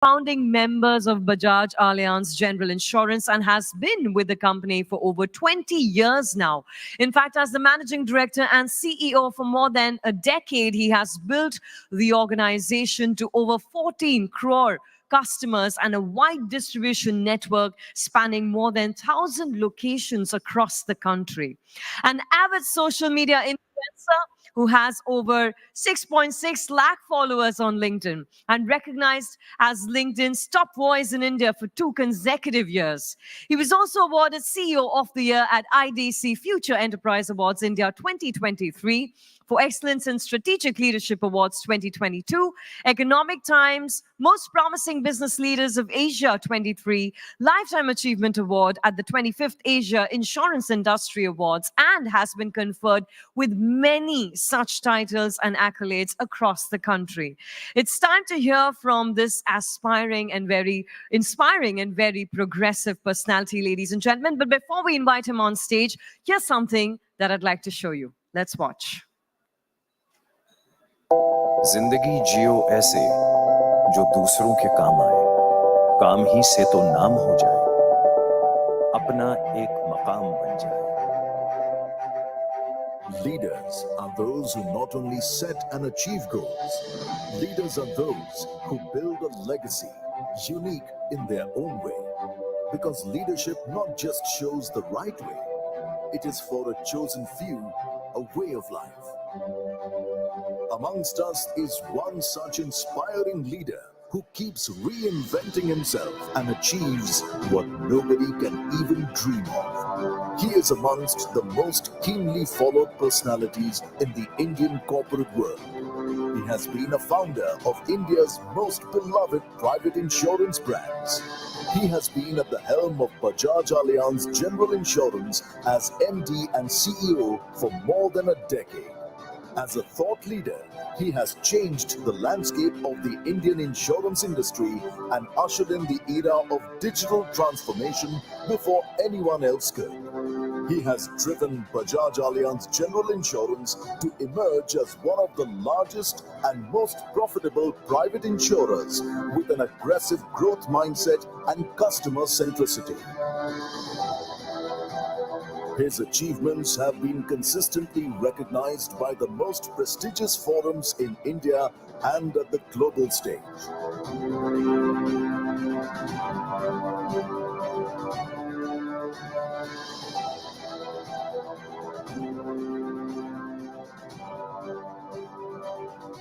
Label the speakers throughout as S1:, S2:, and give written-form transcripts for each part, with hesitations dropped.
S1: founding members of Bajaj Allianz General Insurance and has been with the company for over 20 years now. In fact, as the managing director and CEO for more than a decade, he has built the organization to over 14 crore customers and a wide distribution network spanning more than 1,000 locations across the country. An avid social media influencer who has over 6.6 lakh followers on LinkedIn and recognized as LinkedIn's top voice in India for 2 consecutive years. He was also awarded CEO of the Year at IDC Future Enterprise Awards India 2023, for Excellence in Strategic Leadership Awards 2022, Economic Times Most Promising Business Leaders of Asia 23, Lifetime Achievement Award at the 25th Asia Insurance Industry Awards, and has been conferred with many such titles and accolades across the country. It's time to hear from this aspiring and very inspiring and very progressive personality, ladies and gentlemen. But before we invite him on stage, here's something that I'd like to show you. Let's watch.
S2: जिंदगी जियो ऐसे जो दूसरों के काम आए, काम ही से तो नाम हो जाए, अपना एक मकाम बन जाए.
S3: Leaders are those who not only set and achieve goals. Leaders are those who build a legacy, unique in their own way. Because leadership not just shows the right way, it is for a chosen few, a way of life. Amongst us is one such inspiring leader who keeps reinventing himself and achieves what nobody can even dream of. He is amongst the most keenly followed personalities in the Indian corporate world. He has been a founder of India's most beloved private insurance brands. He has been at the helm of Bajaj Allianz General Insurance as MD and CEO for more than a decade. As a thought leader, he has changed the landscape of the Indian insurance industry and ushered in the era of digital transformation before anyone else could. He has driven Bajaj Allianz General Insurance to emerge as one of the largest and most profitable private insurers with an aggressive growth mindset and customer centricity. His achievements have been consistently recognized by the most prestigious forums in India and at the global stage.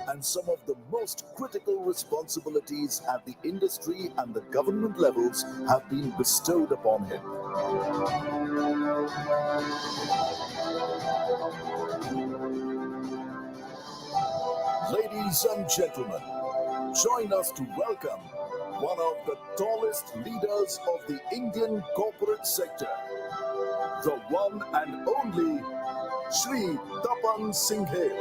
S3: And some of the most critical responsibilities at the industry and the government levels have been bestowed upon him. Ladies and gentlemen, join us to welcome one of the tallest leaders of the Indian corporate sector, the one and only Shri Tapan Singhel.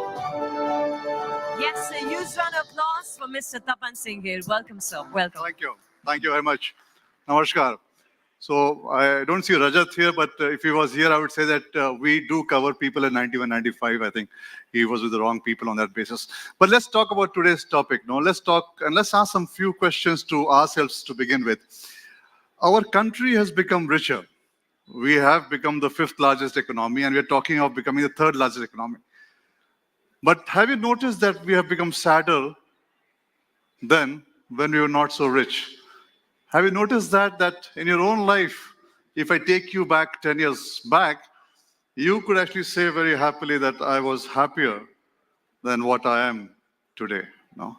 S1: Yes, a huge round of applause for Mr. Tapan Singhel. Welcome, sir. Welcome.
S4: Thank you. Thank you very much. Namaskar. So I don't see Rajat here, but if he was here, I would say that we do cover people in 91, 95. I think he was with the wrong people on that basis. But let's talk about today's topic. No, let's talk and let's ask some few questions to ourselves to begin with. Our country has become richer. We have become the 5th largest economy, and we are talking of becoming the 3rd largest economy. But have you noticed that we have become sadder than when we were not so rich? Have you noticed that in your own life, if I take you back 10 years back, you could actually say very happily that I was happier than what I am today. No?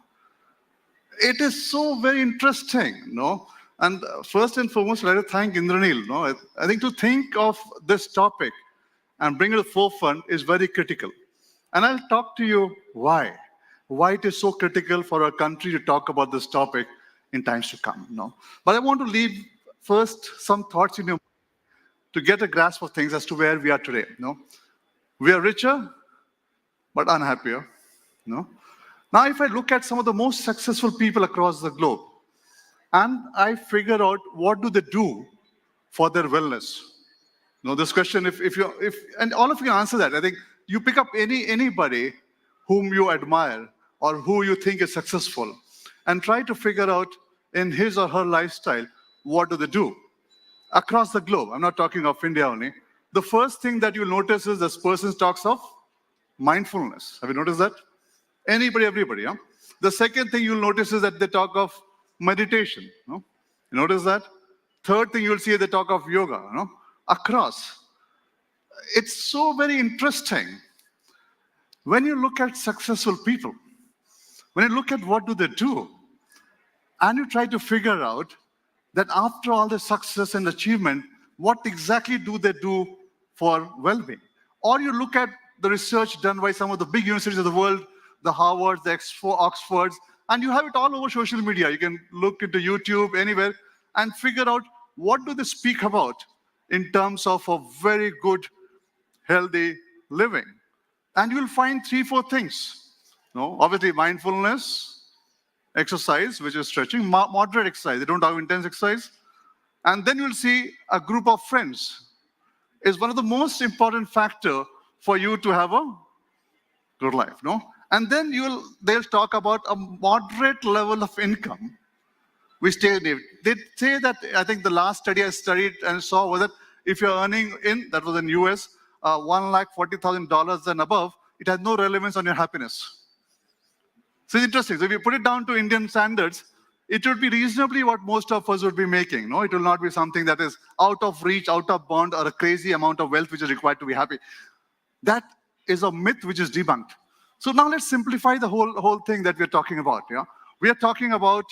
S4: It is so very interesting. No? And first and foremost, I'd like to thank Indranil. No? I think to think of this topic and bring it to the forefront is very critical. And I'll talk to you why it is so critical for our country to talk about this topic in times to come. No? But I want to leave first some thoughts in your mind to get a grasp of things as to where we are today. No? We are richer, but unhappier. No? Now, if I look at some of the most successful people across the globe, and I figure out what do they do for their wellness. No, this question, and all of you answer that. I think you pick up anybody whom you admire or who you think is successful, and try to figure out in his or her lifestyle, what do they do? Across the globe, I'm not talking of India only, the first thing that you'll notice is this person talks of mindfulness. Have you noticed that? Anybody, everybody, yeah? The second thing you'll notice is that they talk of meditation. No? You notice that? Third thing you'll see, they talk of yoga. No? Across. It's so very interesting. When you look at successful people, when you look at what do they do, and you try to figure out that after all the success and achievement, what exactly do they do for well-being? Or you look at the research done by some of the big universities of the world, the Harvards, the Expo, Oxfords, and you have it all over social media. You can look into YouTube, anywhere, and figure out what do they speak about in terms of a very good, healthy living. And you'll find 3-4 things. No? Obviously, mindfulness, exercise, which is stretching, moderate exercise. They don't have intense exercise. And then you'll see a group of friends is one of the most important factor for you to have a good life, no? And then they'll talk about a moderate level of income. They say that, I think the last study I studied and saw was that if you're earning that was in US, $140,000 and above, it has no relevance on your happiness. So it's interesting. So if you put it down to Indian standards, it would be reasonably what most of us would be making. No, it will not be something that is out of reach, out of bound, or a crazy amount of wealth which is required to be happy. That is a myth which is debunked. So now let's simplify the whole thing that we're talking about. Yeah, we are talking about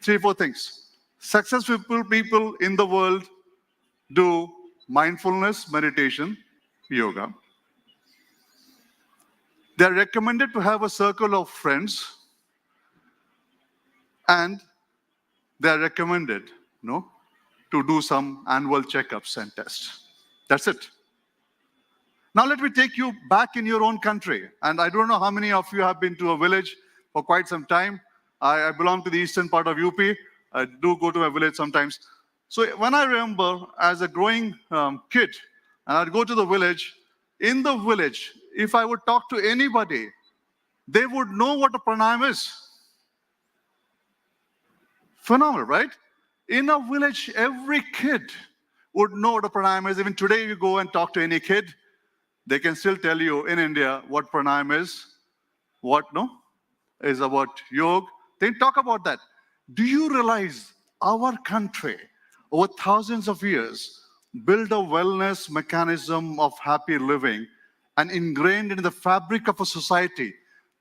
S4: 3-4 things. Successful people in the world do mindfulness, meditation, yoga. They're recommended to have a circle of friends, and they're recommended, to do some annual checkups and tests. That's it. Now let me take you back in your own country. And I don't know how many of you have been to a village for quite some time. I belong to the eastern part of UP. I do go to a village sometimes. So when I remember as a growing kid, and I'd go to the village, in the village, if I would talk to anybody, they would know what a pranayam is. Phenomenal, right? In a village, every kid would know what a pranayam is. Even today, you go and talk to any kid, they can still tell you in India what pranayam is, is about yoga. They talk about that. Do you realize our country, over thousands of years, built a wellness mechanism of happy living and ingrained in the fabric of a society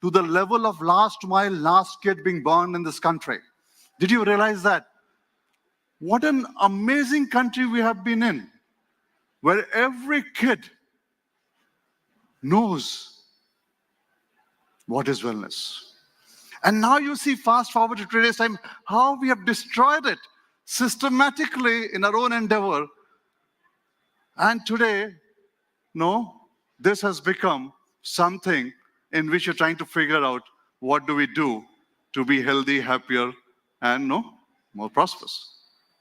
S4: to the level of last mile, last kid being born in this country? Did you realize that? What an amazing country we have been in, where every kid knows what is wellness. And now you see, fast forward to today's time, how we have destroyed it systematically in our own endeavor. And today, this has become something in which you're trying to figure out what do we do to be healthy, happier, and more prosperous.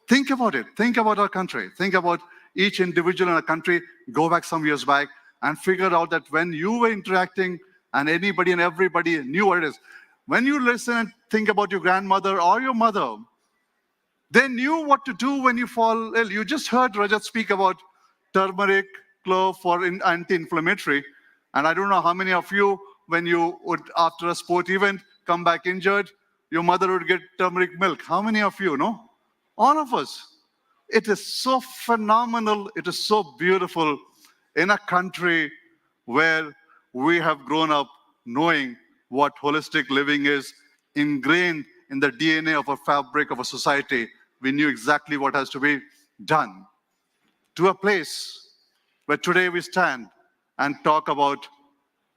S4: Think about it. Think about our country. Think about each individual in our country. Go back some years back and figure out that when you were interacting and anybody and everybody knew what it is. When you listen and think about your grandmother or your mother, they knew what to do when you fall ill. You just heard Rajat speak about turmeric, clove for anti-inflammatory. And I don't know how many of you, when you would, after a sport event, come back injured, your mother would get turmeric milk. How many of you know? All of us. It is so phenomenal. It is so beautiful in a country where we have grown up knowing what holistic living is, ingrained in the DNA of a fabric of a society. We knew exactly what has to be done. To a place where today we stand and talk about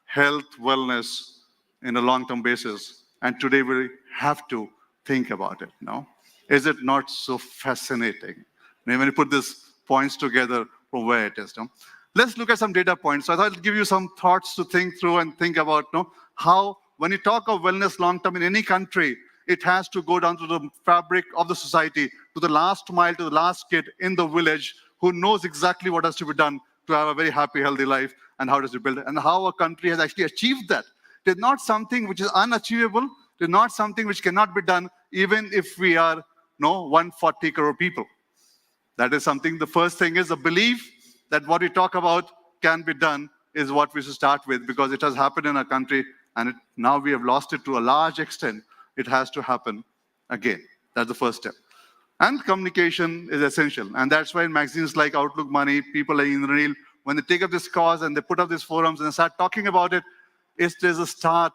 S4: health, wellness in a long-term basis. And today we have to think about it, Is it not so fascinating? When you put these points together from where it is, Let's look at some data points. So I thought I'd give you some thoughts to think through and think about, how when you talk of wellness long-term in any country, it has to go down to the fabric of the society, to the last mile, to the last kid in the village who knows exactly what has to be done to have a very happy, healthy life and how does it build it, and how a country has actually achieved that. It is not something which is unachievable. It is not something which cannot be done, even if we are no, 140 crore people. That is something. The first thing is the belief that what we talk about can be done is what we should start with, because it has happened in our country and now we have lost it to a large extent. It has to happen again. That's the first step. And communication is essential. And that's why in magazines like Outlook Money, people like Indranil, when they take up this cause and they put up these forums and they start talking about it, it is a start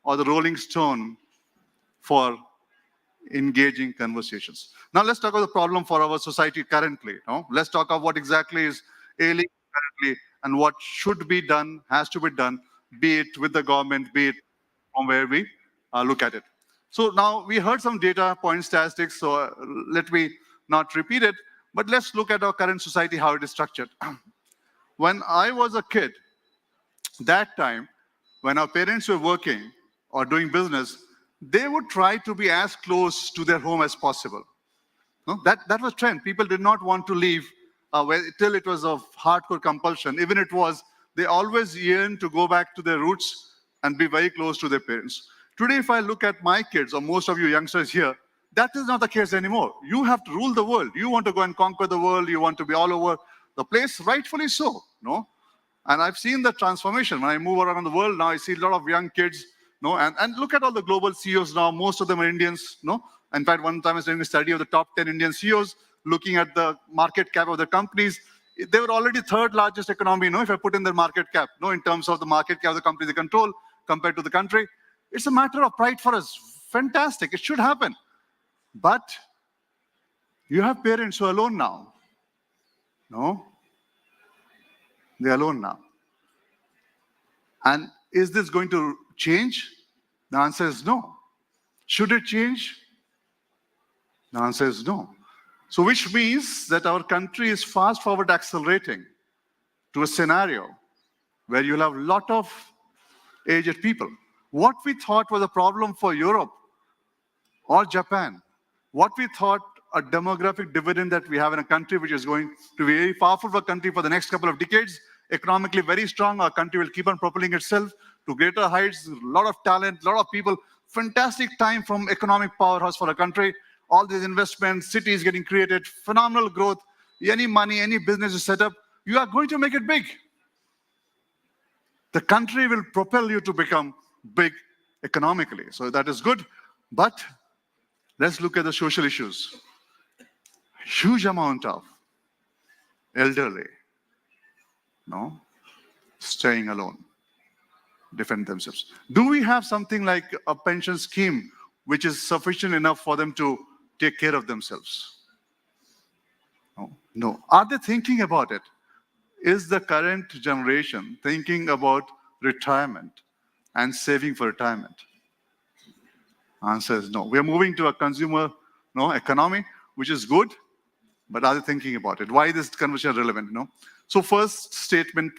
S4: or the rolling stone for engaging conversations. Now let's talk about the problem for our society currently. No? Let's talk about what exactly is ailing currently and what should be done, has to be done, be it with the government, be it from where we look at it. So now we heard some data point statistics, so let me not repeat it, but let's look at our current society, how it is structured. When I was a kid, that time, when our parents were working or doing business, they would try to be as close to their home as possible. No? That was trend. People did not want to leave till it was of hardcore compulsion. Even it was, they always yearned to go back to their roots and be very close to their parents. Today, if I look at my kids, or most of you youngsters here, that is not the case anymore. You have to rule the world. You want to go and conquer the world. You want to be all over the place, rightfully so. No? And I've seen the transformation. When I move around the world now, I see a lot of young kids. No? And look at all the global CEOs now. Most of them are Indians. No? In fact, one time I was doing a study of the top 10 Indian CEOs, looking at the market cap of the companies. They were already third largest economy, if I put in their market cap, in terms of the market cap of the company they control compared to the country. It's a matter of pride for us. Fantastic. It should happen. But you have parents who are alone now. No? They're alone now. And is this going to change? The answer is no. Should it change? The answer is no. So which means that our country is fast forward accelerating to a scenario where you'll have a lot of aged people. What we thought was a problem for Europe or Japan, what we thought a demographic dividend that we have in a country which is going to be very powerful for a country for the next couple of decades, economically very strong, our country will keep on propelling itself to greater heights, a lot of talent, a lot of people, fantastic time from economic powerhouse for a country, all these investments, cities getting created, phenomenal growth, any money, any business is set up, you are going to make it big. The country will propel you to become big economically. So that is good. But let's look at the social issues. Huge amount of elderly, staying alone, defend themselves. Do we have something like a pension scheme which is sufficient enough for them to take care of themselves? No. Are they thinking about it? Is the current generation thinking about retirement and saving for retirement? Answer is no. We are moving to a consumer economy, which is good, but are they thinking about it? Why is this conversation relevant? So first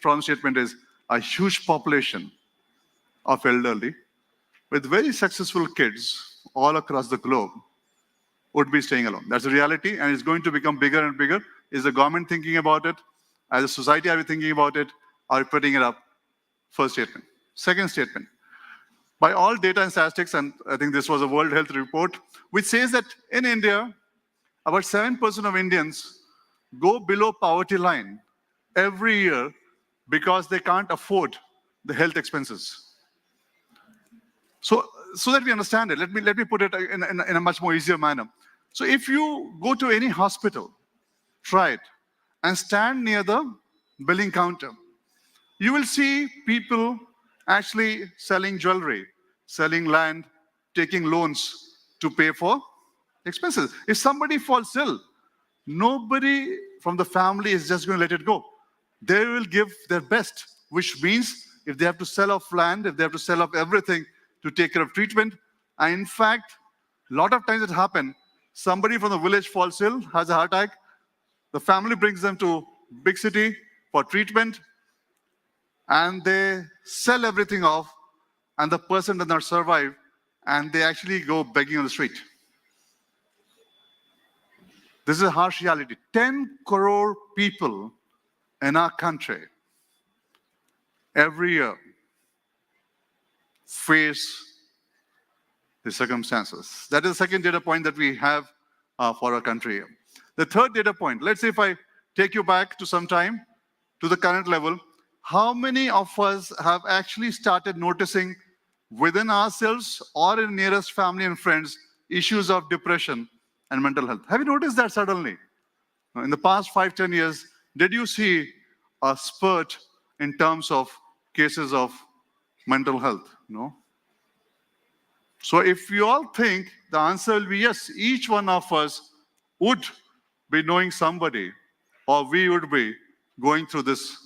S4: problem statement is a huge population of elderly with very successful kids all across the globe would be staying alone. That's the reality, and it's going to become bigger and bigger. Is the government thinking about it? As a society, are we thinking about it? Are we putting it up? First statement. Second statement. By all data and statistics, and I think this was a World Health Report, which says that in India, about 7% of Indians go below poverty line every year because they can't afford the health expenses. So that we understand it, let me put it in a much more easier manner. So if you go to any hospital, try it, and stand near the billing counter, you will see people actually selling jewelry, selling land, taking loans to pay for expenses. If somebody falls ill, nobody from the family is just going to let it go. They will give their best, which means if they have to sell off land, if they have to sell off everything to take care of treatment, and in fact, a lot of times it happens, somebody from the village falls ill, has a heart attack, the family brings them to big city for treatment, and they sell everything off, and the person does not survive, and they actually go begging on the street. This is a harsh reality. 10 crore people in our country every year face the circumstances. That is the second data point that we have for our country. The third data point, let's say if I take you back to some time, to the current level, how many of us have actually started noticing within ourselves or in nearest family and friends issues of depression and mental health? Have you noticed that suddenly? In the past 5-10 years, did you see a spurt in terms of cases of mental health? No. So if you all think the answer will be yes, each one of us would be knowing somebody, or we would be going through this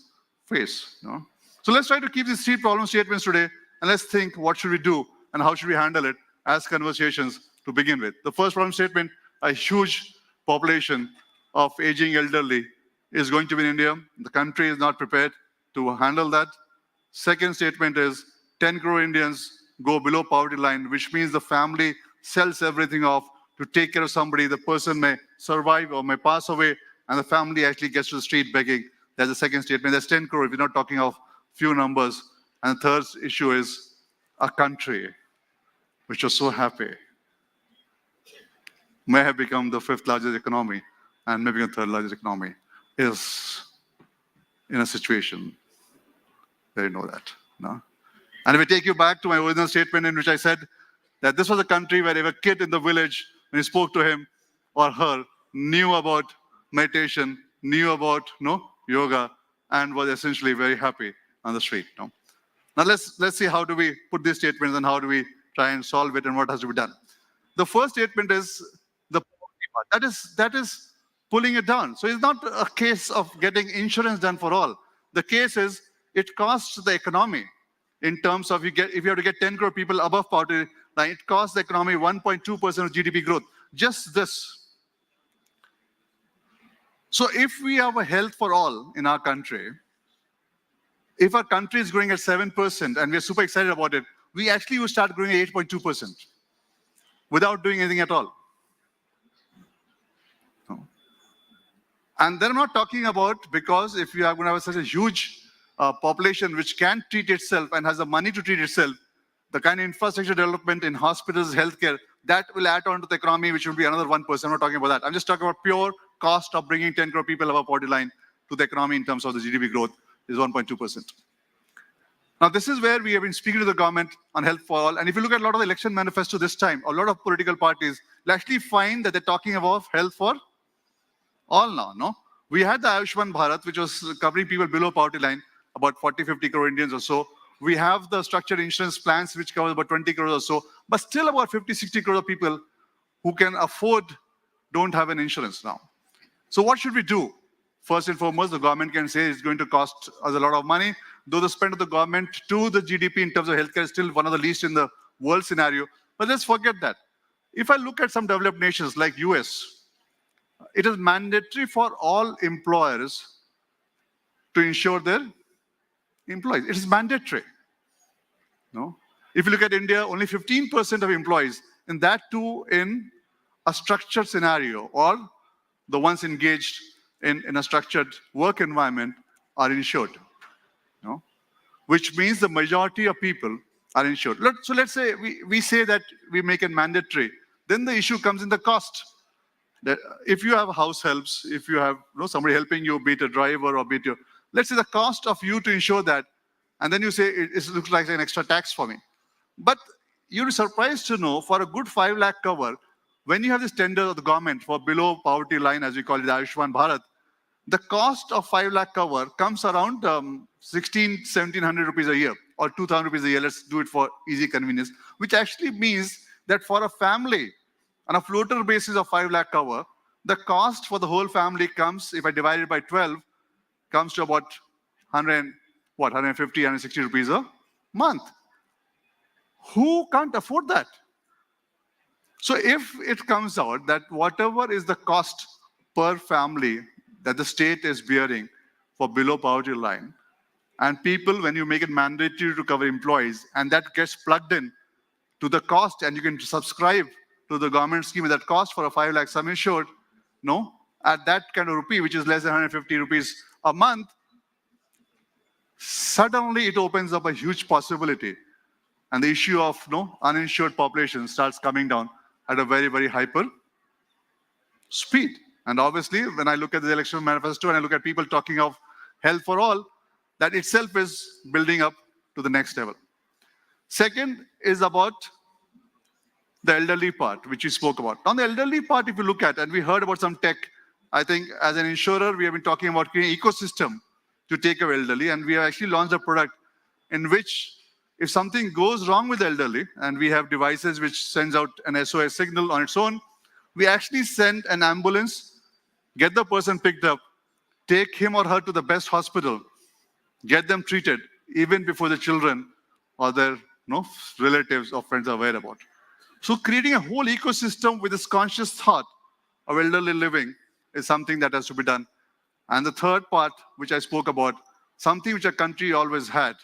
S4: phase. No? So let's try to keep these 3 problem statements today, and let's think what should we do and how should we handle it as conversations to begin with. The first problem statement, a huge population of aging elderly is going to be in India. The country is not prepared to handle that. Second statement is 10 crore Indians go below poverty line, which means the family sells everything off to take care of somebody. The person may survive or may pass away, and the family actually gets to the street begging. That's the second statement. That's 10 crore. We're not talking of few numbers. And the third issue is a country which was so happy may have become the 5th largest economy and maybe the 3rd largest economy is in a situation where you know that. No? And if I take you back to my original statement in which I said that this was a country where every kid in the village, when you spoke to him or her, knew about meditation, knew about yoga, and was essentially very happy on the street. No? Now let's see how do we put these statements and how do we try and solve it and what has to be done. The first statement is the poverty part. That is pulling it down. So it's not a case of getting insurance done for all. The case is it costs the economy in terms of if you have to get 10 crore people above poverty line, it costs the economy 1.2% of GDP growth. Just this. So if we have a health for all in our country, if our country is growing at 7% and we're super excited about it, we actually will start growing at 8.2% without doing anything at all. No. And then I'm not talking about, because if you are going to have such a huge population which can treat itself and has the money to treat itself, the kind of infrastructure development in hospitals, healthcare, that will add on to the economy, which will be another 1%. I'm not talking about that. I'm just talking about pure cost of bringing 10 crore people above poverty line to the economy in terms of the GDP growth is 1.2%. Now, this is where we have been speaking to the government on health for all. And if you look at a lot of the election manifesto this time, a lot of political parties, you'll actually find that they're talking about health for all now. No? We had the Ayushman Bharat, which was covering people below poverty line, about 40-50 crore Indians or so. We have the structured insurance plans, which covers about 20 crore or so. But still about 50-60 crore of people who can afford don't have an insurance now. So what should we do? First and foremost, the government can say it's going to cost us a lot of money, though the spend of the government to the GDP in terms of healthcare is still one of the least in the world scenario. But let's forget that. If I look at some developed nations like US, it is mandatory for all employers to insure their employees. It is mandatory. No? If you look at India, only 15% of employees, and that too in a structured scenario, or the ones engaged in a structured work environment are insured. No? Which means the majority of people are insured. So let's say we say that we make it mandatory. Then the issue comes in the cost. That if you have house helps, if you have somebody helping you, be it a driver or be it your, let's say the cost of you to insure that, and then you say it looks like an extra tax for me. But you're surprised to know for a good 5 lakh cover, when you have this tender of the government for below poverty line, as we call it, Ayushman Bharat, the cost of 5 lakh cover comes around 1,700 rupees a year or 2,000 rupees a year. Let's do it for easy convenience, which actually means that for a family on a floater basis of 5 lakh cover, the cost for the whole family comes, if I divide it by 12, comes to about 150, 160 rupees a month. Who can't afford that? So if it comes out that whatever is the cost per family that the state is bearing for below poverty line, and people, when you make it mandatory to cover employees, and that gets plugged in to the cost, and you can subscribe to the government scheme, that cost for a 5 lakh sum insured, at that kind of rupee, which is less than 150 rupees a month, suddenly it opens up a huge possibility. And the issue of uninsured population starts coming down at a very, very hyper speed. And obviously, when I look at the election manifesto and I look at people talking of health for all, that itself is building up to the next level. Second is about the elderly part, which we spoke about. On the elderly part, if you look at, and we heard about some tech, I think as an insurer, we have been talking about creating an ecosystem to take care of elderly, and we have actually launched a product in which if something goes wrong with the elderly, and we have devices which sends out an SOS signal on its own, we actually send an ambulance, get the person picked up, take him or her to the best hospital, get them treated, even before the children or their relatives or friends are aware about. So creating a whole ecosystem with this conscious thought of elderly living is something that has to be done. And the third part, which I spoke about, something which a country always had,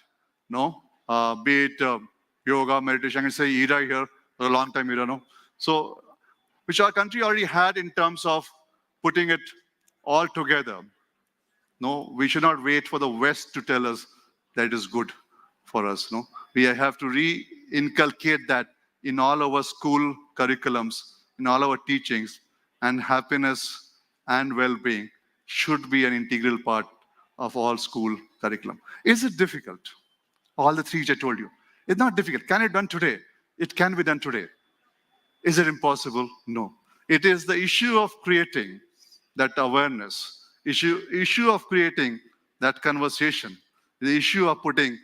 S4: be it yoga, meditation, I can say era here, for a long time era, So, which our country already had in terms of putting it all together. No, we should not wait for the West to tell us that it is good for us. No, we have to re-inculcate that in all our school curriculums, in all our teachings, and happiness and well-being should be an integral part of all school curriculum. Is it difficult? All the three which I told you. It's not difficult. Can it be done today? It can be done today. Is it impossible? No. It is the issue of creating that awareness, issue of creating that conversation, the issue of putting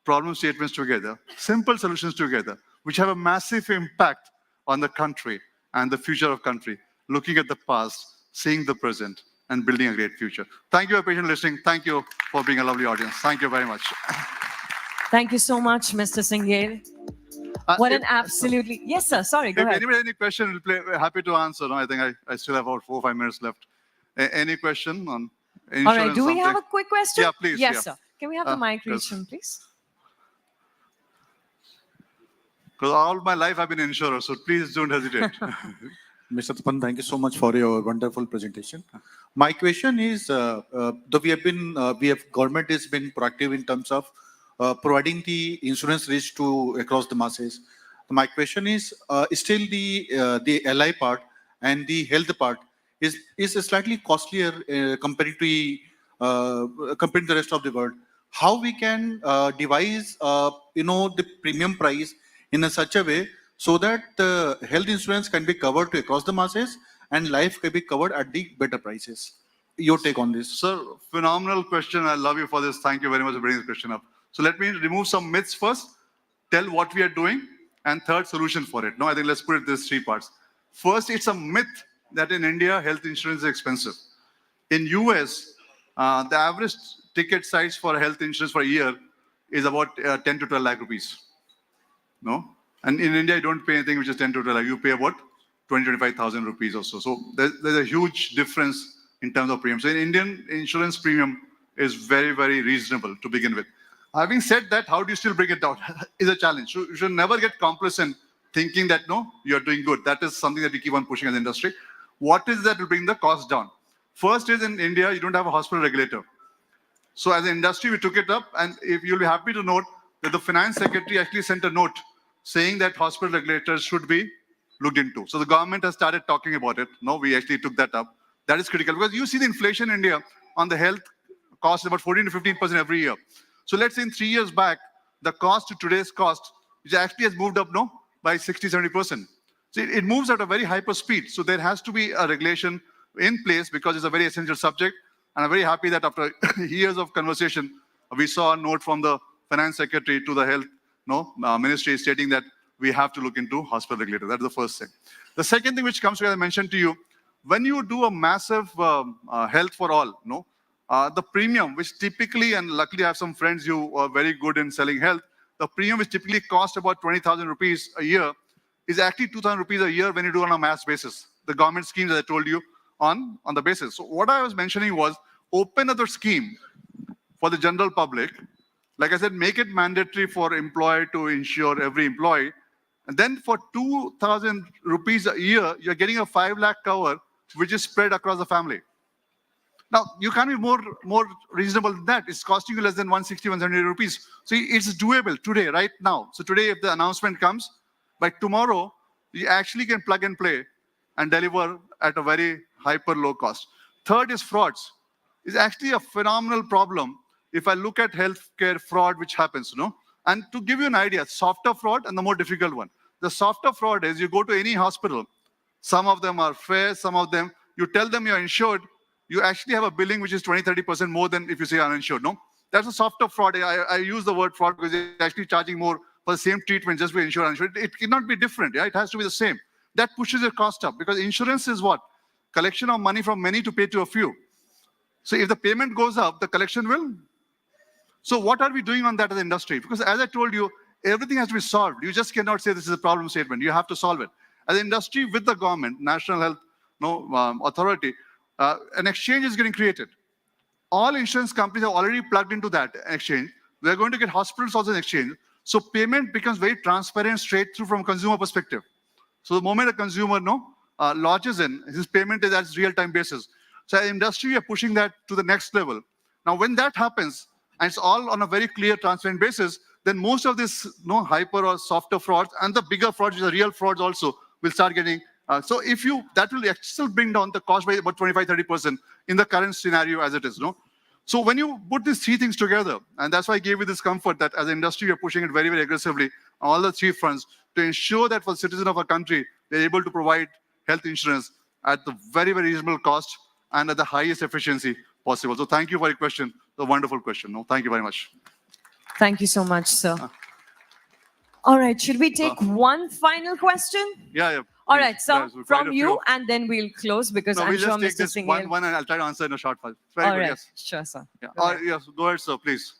S4: problem statements together, simple solutions together, which have a massive impact on the country and the future of country, looking at the past, seeing the present, and building a great future. Thank you for patient listening. Thank you for being a lovely audience. Thank you very much.
S1: Thank you so much, Mr. Singhel. What an absolutely... Yes, sir. Sorry, go
S4: if
S1: ahead.
S4: Anybody has any question, we're happy to answer. No, I think I still have about 4 or 5 minutes left. Any question on insurance?
S1: All right. Do we
S4: something?
S1: have a quick question?
S4: Yeah, please.
S1: Yes,
S4: yeah.
S1: sir. Can we have the mic
S4: yes.
S1: reach him, please?
S4: Because all my life I've been an insurer, so please don't hesitate.
S5: Mr. Tapan, thank you so much for your wonderful presentation. My question is, government has been proactive in terms of providing the insurance reach to across the masses. My question is, still the LI part and the health part is slightly costlier compared to the rest of the world. How we can devise, the premium price in such a way so that the health insurance can be covered to across the masses and life can be covered at the better prices. Your take on this?
S4: Sir, phenomenal question. I love you for this. Thank you very much for bringing this question up. So let me remove some myths first, tell what we are doing, and third, solution for it. No, I think let's put it these 3 parts. First, it's a myth that in India, health insurance is expensive. In US, the average ticket size for health insurance for a year is about 10 to 12 lakh rupees. No? And in India, you don't pay anything which is 10 to 12 lakh. You pay about 20, 25,000 rupees or so. So there's a huge difference in terms of premium. So in Indian insurance premium is very, very reasonable to begin with. Having said that, how do you still bring it down is a challenge. You should never get complacent thinking that, no, you're doing good. That is something that we keep on pushing as an industry. What is that will bring the cost down? First is in India, you don't have a hospital regulator. So as an industry, we took it up, and if you'll be happy to note that the finance secretary actually sent a note saying that hospital regulators should be looked into. So the government has started talking about it. No, we actually took that up. That is critical because you see the inflation in India on the health cost about 14 to 15% every year. So let's say in 3 years back, the cost to today's cost, which actually has moved up, by 60, 70%. So it moves at a very hyper speed. So there has to be a regulation in place because it's a very essential subject. And I'm very happy that after years of conversation, we saw a note from the finance secretary to the health ministry stating that we have to look into hospital regulator. That's the first thing. The second thing which comes to, as I mentioned to you, when you do a massive health for all, the premium, which typically, and luckily I have some friends who are very good in selling health, the premium which typically costs about 20,000 rupees a year is actually 2,000 rupees a year when you do on a mass basis. The government schemes, as I told you, on the basis. So what I was mentioning was open another scheme for the general public. Like I said, make it mandatory for employer to insure every employee. And then for 2,000 rupees a year, you're getting a 5 lakh cover, which is spread across the family. Now, you can't be more reasonable than that. It's costing you less than 160, 170 rupees. So it's doable today, right now. So today, if the announcement comes, by tomorrow, you actually can plug and play and deliver at a very hyper low cost. Third is frauds. It's actually a phenomenal problem if I look at healthcare fraud which happens, And to give you an idea, softer fraud and the more difficult one. The softer fraud is you go to any hospital, some of them are fair, some of them, you tell them you're insured, you actually have a billing which is 20-30% more than if you say uninsured, That's a softer fraud. I use the word fraud because you're actually charging more for the same treatment just for insured and uninsured. It cannot be different, It has to be the same. That pushes your cost up because insurance is what? Collection of money from many to pay to a few. So if the payment goes up, the collection will. So what are we doing on that as an industry? Because as I told you, everything has to be solved. You just cannot say this is a problem statement. You have to solve it. As an industry with the government, National Health Authority, an exchange is getting created. All insurance companies are already plugged into that exchange. We're going to get hospitals also in exchange. So payment becomes very transparent, straight through from a consumer perspective. So the moment a consumer lodges in, his payment is at real-time basis. So as an industry, we are pushing that to the next level. Now, when that happens, and it's all on a very clear, transparent basis, then most of this hyper or softer frauds and the bigger frauds, which are real frauds also, will start getting. So if that will still bring down the cost by about 25-30% in the current scenario as it is. So when you put these three things together, and that's why I gave you this comfort that as an industry, we are pushing it very, very aggressively on all the three fronts to ensure that for citizens of our country, they're able to provide health insurance at the very, very reasonable cost and at the highest efficiency possible. So thank you for your question. A wonderful question. Thank you very much.
S1: Thank you so much, sir. All right, should we take one final question?
S4: Yeah.
S1: All right, so
S4: Yes,
S1: from you, and then we'll close because I'm
S4: we'll
S1: sure
S4: just take
S1: Mr.
S4: this
S1: Singhel.
S4: one and I'll try to answer in a short while. Very
S1: All
S4: good,
S1: right,
S4: yes.
S1: sure, sir.
S4: Yeah.
S1: Go ahead.
S4: Yes, go ahead, sir, please.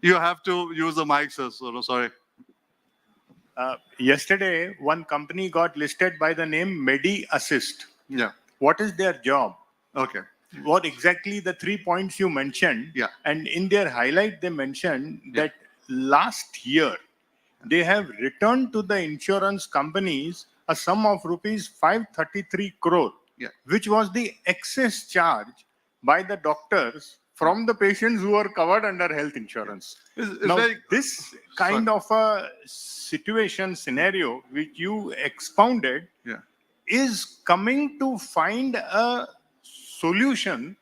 S4: You have to use the mic, sir. So, sorry.
S6: Yesterday, one company got listed by the name Medi Assist.
S4: Yeah.
S6: What is their job?
S4: Okay.
S6: What exactly the 3 points you mentioned?
S4: Yeah.
S6: And in their highlight, they mentioned that last year, they have returned to the insurance companies a sum of rupees 533 crore, which was the excess charge by the doctors from the patients who are covered under health insurance. Now, this kind of a situation, scenario, which you expounded, is coming to find a solution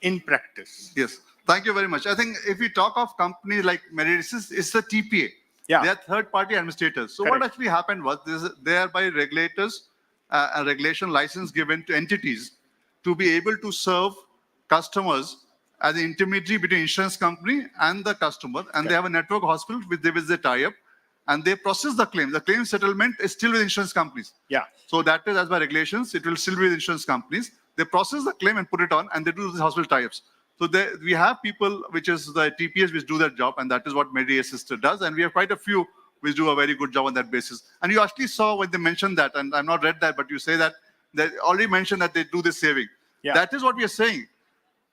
S6: in practice.
S4: Yes. Thank you very much. I think if we talk of companies like Medicines, it's the TPA.
S6: Yeah.
S4: They are third-party administrators. So
S6: Correct.
S4: what actually happened was they are by regulators, a regulation license given to entities to be able to serve customers as an intermediary between insurance company and the customer. And they have a network of hospitals with which they tie up. And they process the claim. The claim settlement is still with insurance companies.
S6: Yeah.
S4: So that is as by regulations, it will still be with insurance companies. They process the claim and put it on, and they do the hospital tie-ups. So we have people, which is the TPS, which do that job, and that is what Medi Assist does. And we have quite a few which do a very good job on that basis. And you actually saw when they mentioned that, and I've not read that, but you say that they already mentioned that they do this saving.
S6: Yeah.
S4: That is what we are saying.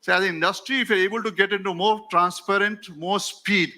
S4: So as an industry, if you're able to get into more transparent, more speed,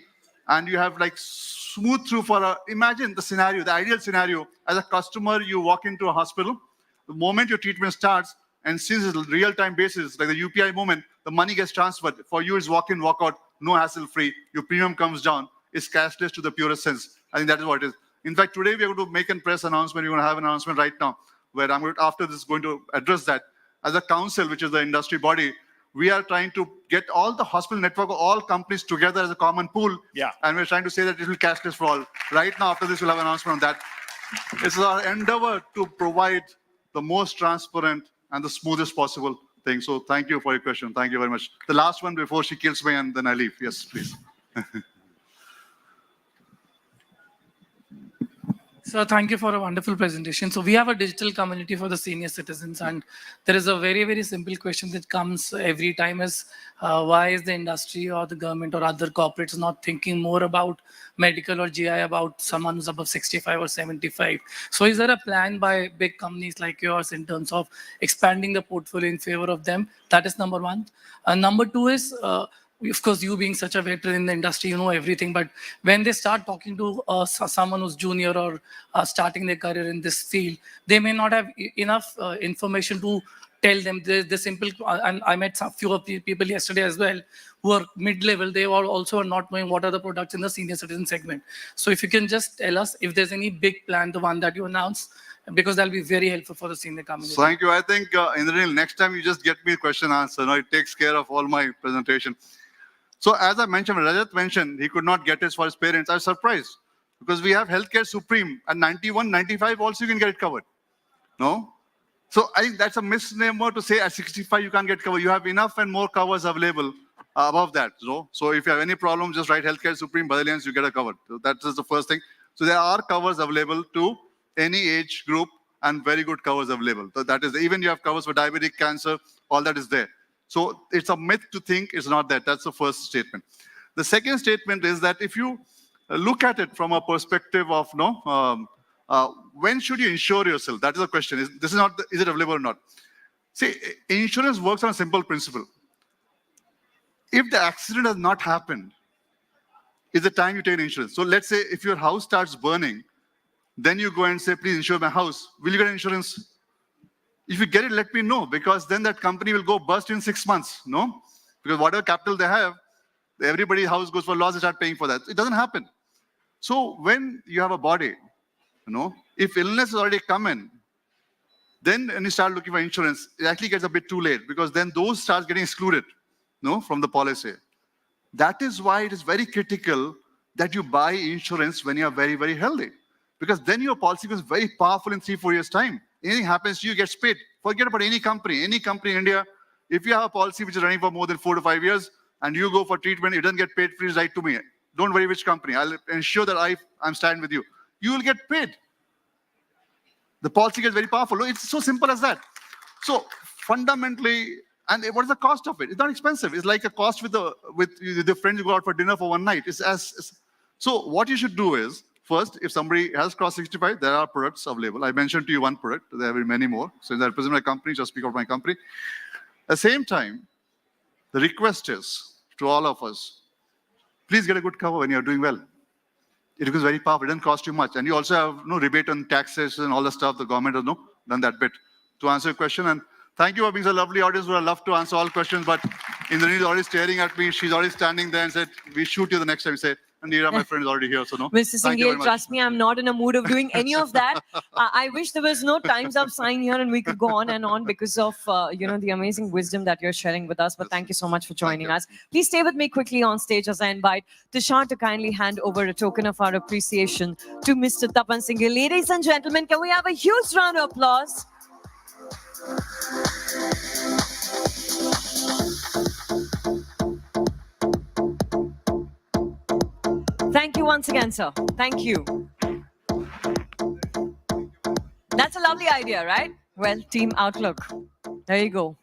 S4: and you have like smooth through imagine the scenario, the ideal scenario, as a customer, you walk into a hospital, the moment your treatment starts, and since it's real-time basis, like the UPI moment, the money gets transferred. For you, it's walk in, walk out, no hassle-free. Your premium comes down. It's cashless to the purest sense. I think that is what it is. In fact, today we are going to make a press announcement. We're going to have an announcement right now, where I'm going to, after this, going to address that. As a council, which is the industry body, we are trying to get all the hospital network of all companies together as a common pool.
S6: Yeah.
S4: And we're trying to say that it will be cashless for all. Right now, after this, we'll have an announcement on that. It's our endeavor to provide the most transparent and the smoothest possible thing. So thank you for your question. Thank you very much. The last one before she kills me and then I leave. Yes, please.
S7: So thank you for a wonderful presentation. So we have a digital community for the senior citizens, and there is a very, very simple question that comes every time is why is the industry or the government or other corporates not thinking more about medical or GI about someone who's above 65 or 75? So is there a plan by big companies like yours in terms of expanding the portfolio in favor of them? That is number one. Number two is, of course, you being such a veteran in the industry, you know everything. But when they start talking to someone who's junior or starting their career in this field, they may not have enough information to tell them the simple, and I met a few of the people yesterday as well who are mid-level. They are also not knowing what are the products in the senior citizen segment. So if you can just tell us if there's any big plan, the one that you announced, because that'll be very helpful for the senior community.
S4: Thank you. I think, Indranil, next time you just get me a question answer. No, it takes care of all my presentation. So as I mentioned, Rajat mentioned he could not get it for his parents. I was surprised because we have healthcare supreme at 91, 95 also you can get it covered. No? So I think that's a misnomer to say at 65 you can't get covered. You have enough and more covers available above that. So if you have any problem, just write healthcare supreme, Bajaj Allianz, you get a cover. So that is the first thing. So there are covers available to any age group and very good covers available. So that is, even you have covers for diabetic, cancer, all that is there. So it's a myth to think it's not that. That's the first statement. The second statement is that if you look at it from a perspective of when should you insure yourself? That is the question. Is it available or not? See, insurance works on a simple principle. If the accident has not happened, is the time you take insurance. So let's say if your house starts burning, then you go and say, please insure my house. Will you get insurance? If you get it, let me know, because then that company will go bust in 6 months, no? Because whatever capital they have, everybody's house goes for loss, they start paying for that. It doesn't happen. So when you have a body, if illness has already come in, then when you start looking for insurance, it actually gets a bit too late, because then those starts getting excluded, from the policy. That is why it is very critical that you buy insurance when you are very, very healthy, because then your policy becomes very powerful in 3-4 years' time. Anything happens to you, gets paid. Forget about any company in India. If you have a policy which is running for more than 4 to 5 years and you go for treatment, it doesn't get paid, please write to me. Don't worry which company. I'll ensure that I'm standing with you. You will get paid. The policy gets very powerful. It's so simple as that. So fundamentally, and what is the cost of it? It's not expensive. It's like a cost with the friends you go out for dinner for one night. So what you should do is, first, if somebody has crossed 65, there are products available. I mentioned to you one product. There will be many more. Since I represent my company, just speak of my company. At the same time, the request is to all of us, please get a good cover when you're doing well. It becomes very powerful. It doesn't cost you much. And you also have no rebate on taxes and all the stuff. The government has done that bit. To answer your question, and thank you for being a lovely audience. Would love to answer all questions, but Indranil is already staring at me. She's already standing there and said, we shoot you the next time. We say, and Neera, my friend, is already here, so no.
S1: Mr. Singhel, trust me, I'm not in a mood of doing any of that. I wish there was no times up sign here and we could go on and on because of, the amazing wisdom that you're sharing with us. But thank you so much for joining us. Please stay with me quickly on stage as I invite Tushar to kindly hand over a token of our appreciation to Mr. Tapan Singhel. Ladies and gentlemen, can we have a huge round of applause? Thank you once again, sir. Thank you. That's a lovely idea, right? Well, Team Outlook. There you go.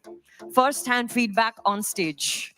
S1: First-hand feedback on stage.